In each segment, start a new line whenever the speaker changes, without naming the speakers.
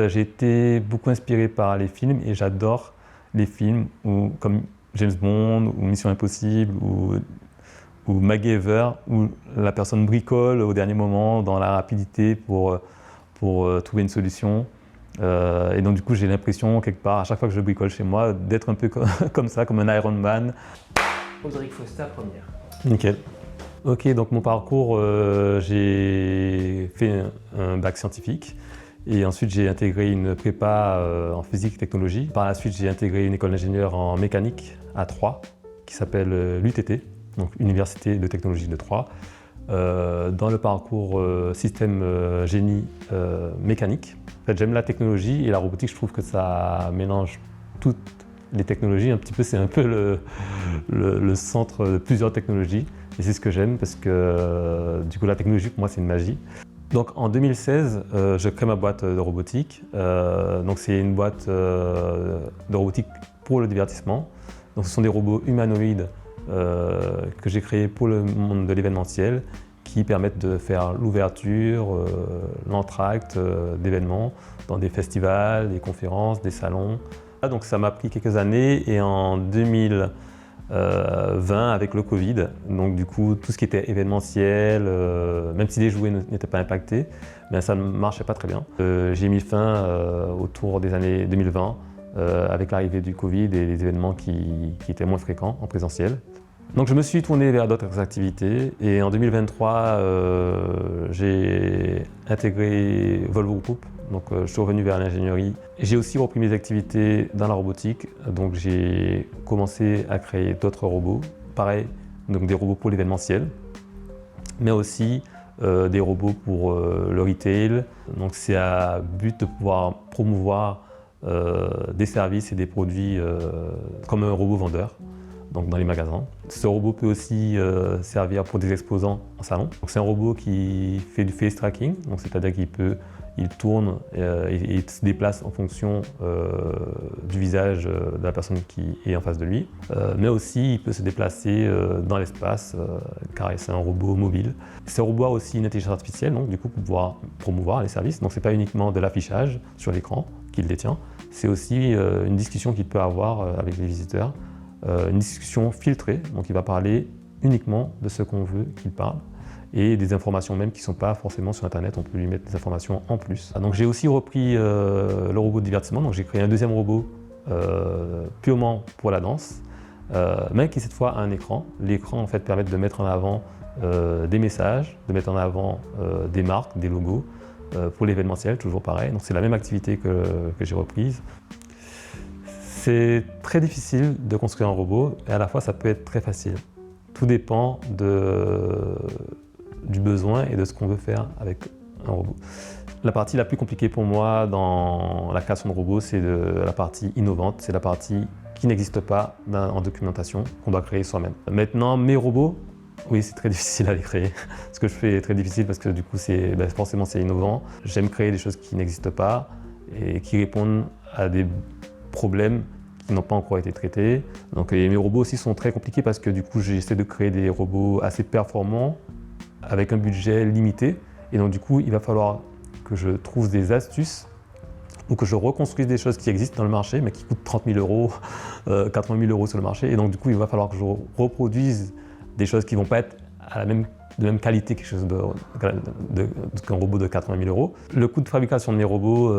J'ai été beaucoup inspiré par les films et j'adore les films comme James Bond ou Mission Impossible ou MacGyver, où la personne bricole au dernier moment dans la rapidité pour trouver une solution. Et donc du coup j'ai l'impression quelque part à chaque fois que je bricole chez moi d'être un peu comme ça, comme un Iron Man.
Audric Fosta, première.
Nickel. Ok, donc mon parcours, j'ai fait un bac scientifique et ensuite j'ai intégré une prépa en physique et technologie. Par la suite j'ai intégré une école d'ingénieur en mécanique à Troyes qui s'appelle l'UTT, donc Université de technologie de Troyes. Dans le parcours système génie mécanique. En fait, j'aime la technologie et la robotique, je trouve que ça mélange toutes les technologies. Un petit peu, c'est un peu le centre de plusieurs technologies. Et c'est ce que j'aime parce que du coup, la technologie, pour moi, c'est une magie. Donc en 2016, je crée ma boîte de robotique. Donc c'est une boîte de robotique pour le divertissement. Donc ce sont des robots humanoïdes que j'ai créés pour le monde de l'événementiel qui permettent de faire l'ouverture, l'entracte d'événements dans des festivals, des conférences, des salons. Donc ça m'a pris quelques années et en 2020 avec le Covid, donc du coup tout ce qui était événementiel, même si les jouets n'étaient pas impactés, ben, ça ne marchait pas très bien. J'ai mis fin autour des années 2020 avec l'arrivée du Covid et les événements qui étaient moins fréquents en présentiel. Donc je me suis tourné vers d'autres activités et en 2023 j'ai intégré Volvo Group, donc je suis revenu vers l'ingénierie. J'ai aussi repris mes activités dans la robotique, donc j'ai commencé à créer d'autres robots, pareil, donc des robots pour l'événementiel, mais aussi des robots pour le retail. Donc c'est à but de pouvoir promouvoir des services et des produits comme un robot vendeur. Donc dans les magasins. Ce robot peut aussi servir pour des exposants en salon. C'est un robot qui fait du face tracking, c'est-à-dire qu'il tourne et il se déplace en fonction du visage de la personne qui est en face de lui. Mais aussi il peut se déplacer dans l'espace car c'est un robot mobile. Ce robot a aussi une intelligence artificielle, donc du coup pour pouvoir promouvoir les services. Donc c'est pas uniquement de l'affichage sur l'écran qu'il détient, c'est aussi une discussion qu'il peut avoir avec les visiteurs. Une discussion filtrée, donc il va parler uniquement de ce qu'on veut qu'il parle et des informations même qui ne sont pas forcément sur internet, on peut lui mettre des informations en plus. Donc j'ai aussi repris le robot de divertissement, donc j'ai créé un deuxième robot purement pour la danse, mais qui cette fois a un écran. L'écran en fait permet de mettre en avant des messages, de mettre en avant des marques, des logos pour l'événementiel, toujours pareil. Donc c'est la même activité que j'ai reprise. C'est très difficile de construire un robot et à la fois ça peut être très facile. Tout dépend du besoin et de ce qu'on veut faire avec un robot. La partie la plus compliquée pour moi dans la création de robots, c'est la partie innovante, c'est la partie qui n'existe pas en documentation, qu'on doit créer soi-même. Maintenant, mes robots, oui, c'est très difficile à les créer. Ce que je fais est très difficile parce que du coup, forcément c'est innovant. J'aime créer des choses qui n'existent pas et qui répondent à des problèmes qui n'ont pas encore été traités. Donc, mes robots aussi sont très compliqués parce que du coup j'essaie de créer des robots assez performants avec un budget limité et donc du coup il va falloir que je trouve des astuces ou que je reconstruise des choses qui existent dans le marché mais qui coûtent 30 000 euros, 80 000 euros sur le marché et donc du coup il va falloir que je reproduise des choses qui ne vont pas être de même qualité qu'un robot de 80 000 euros. Le coût de fabrication de mes robots,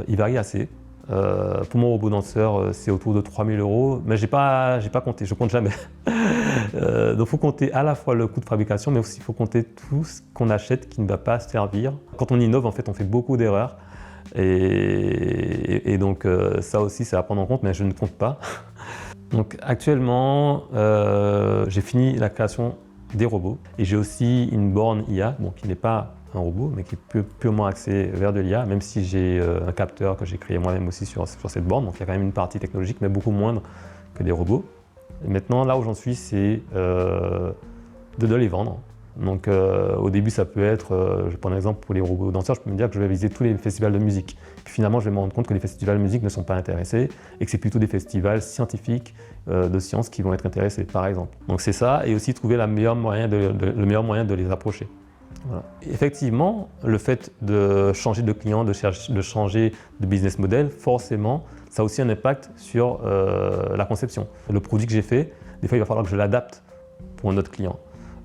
il varie assez. Pour mon robot danseur, c'est autour de 3 000 euros, mais j'ai pas compté, je compte jamais. Donc il faut compter à la fois le coût de fabrication, mais aussi il faut compter tout ce qu'on achète qui ne va pas servir. Quand on innove, en fait, on fait beaucoup d'erreurs. Et donc ça aussi, c'est à prendre en compte, mais je ne compte pas. Donc actuellement, j'ai fini la création des robots et j'ai aussi une borne IA, bon, qui n'est pas un robot, mais qui est purement axé vers de l'IA, même si j'ai un capteur que j'ai créé moi-même aussi sur cette borne. Donc il y a quand même une partie technologique, mais beaucoup moindre que des robots. Et maintenant, là où j'en suis, c'est de les vendre. Donc au début, ça peut être, je prends un exemple pour les robots danseurs, je peux me dire que je vais viser tous les festivals de musique. Puis finalement, je vais me rendre compte que les festivals de musique ne sont pas intéressés et que c'est plutôt des festivals scientifiques de sciences qui vont être intéressés, par exemple. Donc c'est ça, et aussi trouver le meilleur moyen de les approcher. Voilà. Effectivement, le fait de changer de client, de changer de business model, forcément, ça a aussi un impact sur la conception. Le produit que j'ai fait, des fois, il va falloir que je l'adapte pour un autre client.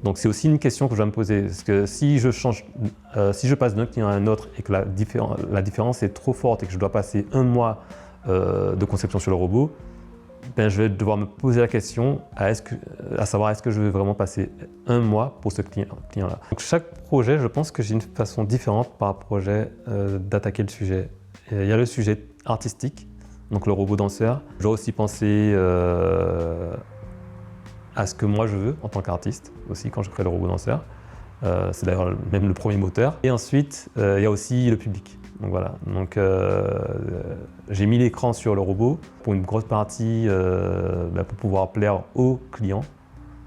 Donc, c'est aussi une question que je dois me poser. Parce que si je passe d'un client à un autre et que la différence est trop forte et que je dois passer un mois de conception sur le robot, ben, je vais devoir me poser la question à savoir est-ce que je veux vraiment passer un mois pour ce client-là. Donc chaque projet, je pense que j'ai une façon différente par projet d'attaquer le sujet. Et il y a le sujet artistique, donc le robot danseur. Je dois aussi penser à ce que moi je veux en tant qu'artiste aussi quand je crée le robot danseur. C'est d'ailleurs même le premier moteur. Et ensuite, il y a aussi le public. Donc voilà, j'ai mis l'écran sur le robot pour une grosse partie pour pouvoir plaire aux clients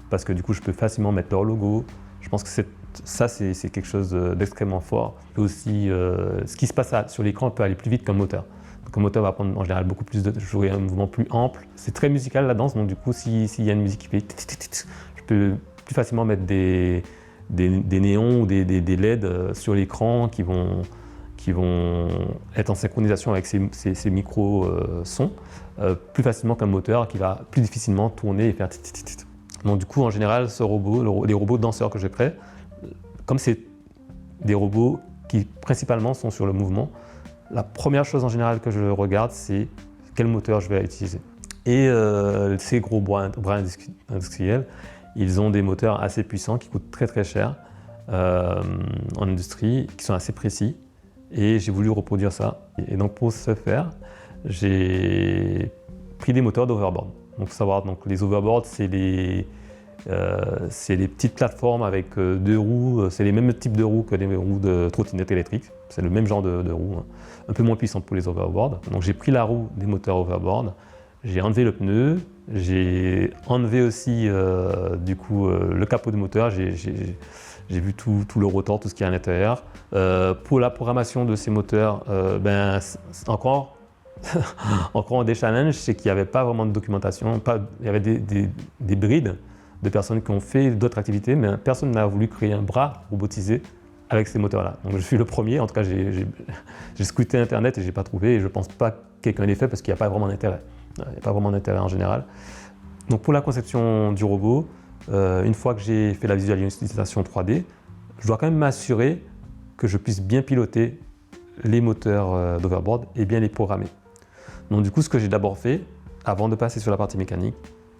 parce que du coup je peux facilement mettre leur logo. Je pense que c'est quelque chose d'extrêmement fort. Et aussi, ce qui se passe sur l'écran peut aller plus vite qu'un moteur. Donc un moteur va prendre en général beaucoup plus de jouer un mouvement plus ample. C'est très musical la danse, donc du coup s'il y a une musique qui fait je peux plus facilement mettre des néons ou des LED sur l'écran qui vont être en synchronisation avec ces micro-sons plus facilement qu'un moteur qui va plus difficilement tourner et faire tit. Donc du coup, en général, les robots danseurs que je crée, comme c'est des robots qui principalement sont sur le mouvement, la première chose en général que je regarde, c'est quel moteur je vais utiliser. Et ces gros bras industriels, ils ont des moteurs assez puissants qui coûtent très très cher en industrie, qui sont assez précis. Et j'ai voulu reproduire ça. Et donc pour ce faire, j'ai pris des moteurs d'overboard. Donc faut savoir, les overboards, c'est les petites plateformes avec deux roues. C'est les mêmes types de roues que les roues de trottinette électrique. C'est le même genre de roues, hein. Un peu moins puissantes pour les overboards. Donc j'ai pris la roue des moteurs overboard, j'ai enlevé le pneu, j'ai enlevé aussi le capot du moteur. J'ai vu tout le rotor, tout ce qu'il y a à l'intérieur. Pour la programmation de ces moteurs, encore des challenges, c'est qu'il n'y avait pas vraiment de documentation. Il y avait des brides de personnes qui ont fait d'autres activités, mais personne n'a voulu créer un bras robotisé avec ces moteurs-là. Donc je suis le premier, en tout cas j'ai scruté Internet et je n'ai pas trouvé, et je ne pense pas que quelqu'un l'ait fait parce qu'il n'y a pas vraiment d'intérêt. Il n'y a pas vraiment d'intérêt en général. Donc pour la conception du robot, une fois que j'ai fait la visualisation 3D, je dois quand même m'assurer que je puisse bien piloter les moteurs d'overboard et bien les programmer. Donc du coup, ce que j'ai d'abord fait, avant de passer sur la partie mécanique,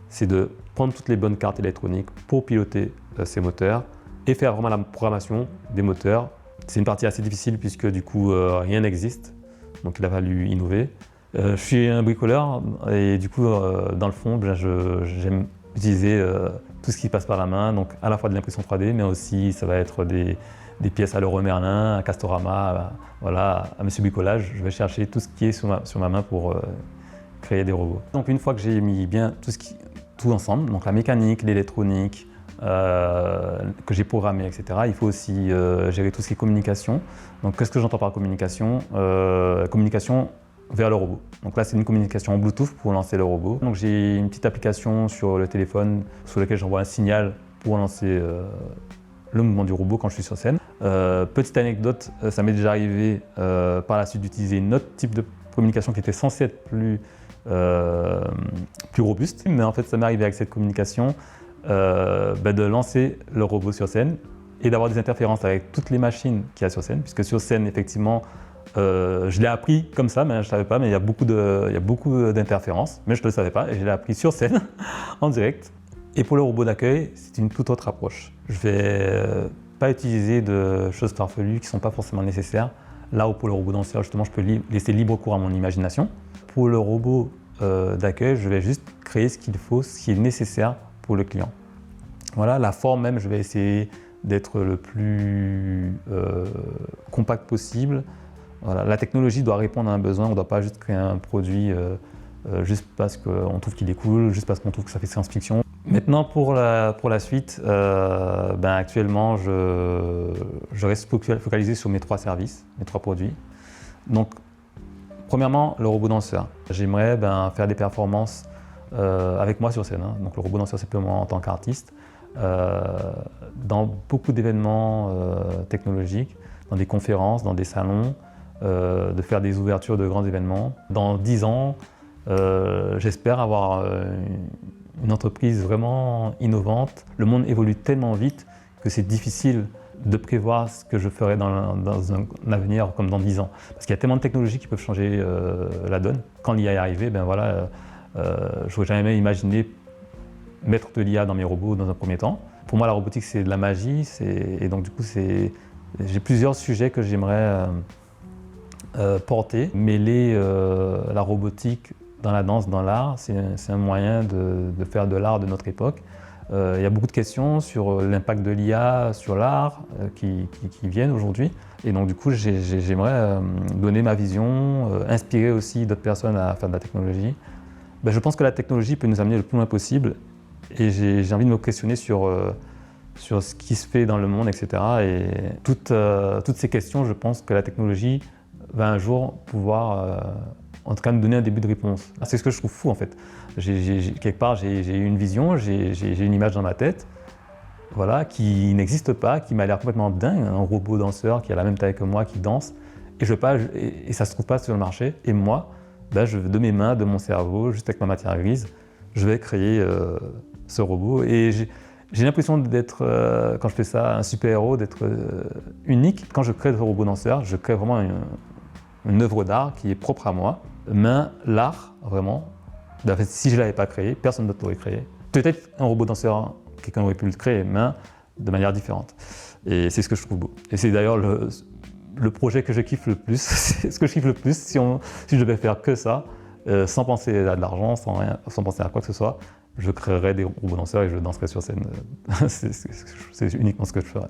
c'est de prendre toutes les bonnes cartes électroniques pour piloter ces moteurs et faire vraiment la programmation des moteurs. C'est une partie assez difficile puisque du coup, rien n'existe, donc il a fallu innover. Je suis un bricoleur et du coup, dans le fond, j'aime utiliser tout ce qui passe par la main, donc à la fois de l'impression 3D, mais aussi ça va être des pièces à Leroy Merlin, à Castorama, à Monsieur Bricolage. Je vais chercher tout ce qui est sur ma main pour créer des robots. Donc une fois que j'ai mis bien tout ensemble, donc la mécanique, l'électronique, que j'ai programmé, etc., il faut aussi gérer tout ce qui est communication. Donc qu'est-ce que j'entends par communication? Communication vers le robot. Donc là, c'est une communication en Bluetooth pour lancer le robot. Donc j'ai une petite application sur le téléphone sur laquelle j'envoie un signal pour lancer le mouvement du robot quand je suis sur scène. Petite anecdote, ça m'est déjà arrivé par la suite d'utiliser un autre type de communication qui était censée être plus robuste. Mais en fait, ça m'est arrivé avec cette communication de lancer le robot sur scène et d'avoir des interférences avec toutes les machines qu'il y a sur scène, puisque sur scène, effectivement, je l'ai appris comme ça, mais je ne savais pas, mais il y a beaucoup d'interférences, mais je ne le savais pas et je l'ai appris sur scène, en direct. Et pour le robot d'accueil, c'est une toute autre approche. Je ne vais pas utiliser de choses farfelues qui ne sont pas forcément nécessaires. Là où pour le robot danseur, justement, je peux laisser libre cours à mon imagination. Pour le robot d'accueil, je vais juste créer ce qu'il faut, ce qui est nécessaire pour le client. Voilà, la forme même, je vais essayer d'être le plus compact possible. Voilà, la technologie doit répondre à un besoin, on ne doit pas juste créer un produit juste parce qu'on trouve qu'il est cool, juste parce qu'on trouve que ça fait science-fiction. Maintenant, pour la suite, actuellement, je reste focalisé sur mes 3 services, mes 3 produits. Donc, premièrement, le robot danseur. J'aimerais faire des performances avec moi sur scène. Donc, le robot danseur, c'est simplement en tant qu'artiste. dans beaucoup d'événements technologiques, dans des conférences, dans des salons, de faire des ouvertures de grands événements. Dans 10 ans, j'espère avoir une entreprise vraiment innovante. Le monde évolue tellement vite que c'est difficile de prévoir ce que je ferai dans un avenir comme dans 10 ans. Parce qu'il y a tellement de technologies qui peuvent changer la donne. Quand l'IA est arrivée, je n'aurais jamais imaginé mettre de l'IA dans mes robots dans un premier temps. Pour moi, la robotique, c'est de la magie. Et donc, du coup, j'ai plusieurs sujets que j'aimerais porter. Mêler la robotique dans la danse, dans l'art, c'est un moyen de faire de l'art de notre époque. Il y a beaucoup de questions sur l'impact de l'IA sur l'art qui viennent aujourd'hui. Et donc, du coup, j'aimerais donner ma vision, inspirer aussi d'autres personnes à faire de la technologie. Je pense que la technologie peut nous amener le plus loin possible. Et j'ai envie de me questionner sur ce qui se fait dans le monde, etc. Et toutes ces questions, je pense que la technologie va un jour pouvoir, en tout cas, nous donner un début de réponse. C'est ce que je trouve fou, en fait. Quelque part, j'ai une vision, j'ai une image dans ma tête, voilà, qui n'existe pas, qui m'a l'air complètement dingue, un robot danseur qui a la même taille que moi, qui danse, et ça ne se trouve pas sur le marché. Et moi, de mes mains, de mon cerveau, juste avec ma matière grise, je vais créer ce robot. Et j'ai l'impression d'être, quand je fais ça, un super-héros, d'être unique. Quand je crée ce robot danseur, je crée vraiment une œuvre d'art qui est propre à moi. Mais l'art, vraiment, si je ne l'avais pas créé, personne d'autre l'aurait créé. Peut-être un robot danseur, quelqu'un aurait pu le créer, mais de manière différente. Et c'est ce que je trouve beau. Et c'est d'ailleurs le projet que je kiffe le plus. C'est ce que je kiffe le plus. Si je devais faire que ça, sans penser à de l'argent, sans penser à quoi que ce soit, je créerais des robots danseurs et je danserais sur scène. C'est uniquement ce que je ferais.